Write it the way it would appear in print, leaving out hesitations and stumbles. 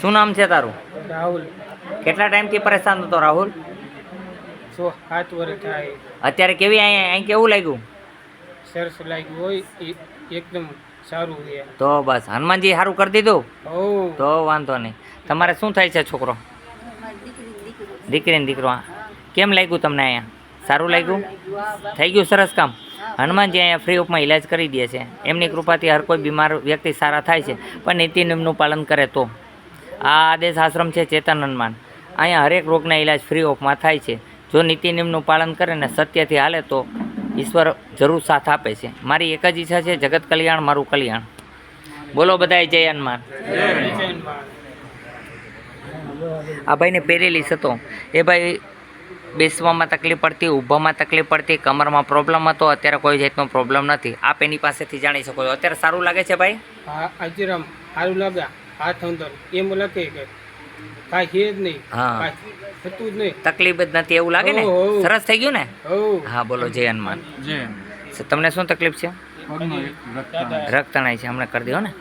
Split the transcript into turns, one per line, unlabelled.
શું નામ છે તારું?
રાહુલ.
કેટલા ટાઈમથી પરેશાન હતો રાહુલ?
7 વર્ષ થાય.
અત્યારે કેવી અહીં કેવું લાગ્યું?
સરસ લાગ્યું હોય એકદમ સારું છે.
તો બસ હનુમાનજી સારું કરી દીધું.
ઓ
તો વાંધો નહીં. તમારે શું થાય છે છોકરો? દીકરી ને દીકરો. કેમ લાગ્યું તમને અહીંયા? સારું લાગ્યું? થઈ ગયું સરસ કામ. હનુમાનજી અહીંયા ફ્રી ઓફમાં ઇલાજ કરી દે છે. એમની કૃપાથી હર કોઈ બીમાર વ્યક્તિ સારા થાય છે, પણ નીતિ નિયમનું પાલન કરે તો. આ આદેશ આશ્રમ છે ચેતન હનુમાન. અહીંયા હરેક રોગના ઇલાજ ફ્રી ઓફમાં થાય છે. જો નીતિ નિયમનું પાલન કરે ને સત્યથી હાલે તો ઈશ્વર જરૂર સાથ આપે છે. મારી એક જ ઈચ્છા છે, જગત કલ્યાણ મારું કલ્યાણ. બોલો બધાય જય હનુમાન. આ ભાઈને પેરેલીસ હતો. એ ભાઈ બેસવામાં તકલીફ પડતી, ઊભામાં તકલીફ પડતી, કમરમાં પ્રોબ્લેમ હતો. અત્યારે કોઈ જાતનો પ્રોબ્લેમ નથી. આપ એની પાસેથી જાણી શકો છો. અત્યારે સારું લાગે છે ભાઈ?
હા અજરામ સારું લાગે. હાથ અંદર એમ લખે કે કાંઈ છે જ નહીં.
હા
થતું જ નહીં,
તકલીફ જ નથી એવું લાગે ને? સરસ થઈ ગયું ને? હા બોલો જય હનુમાન. તમને શું તકલીફ છે? રક્તનાળ છે. હમણાં કરી દો ને.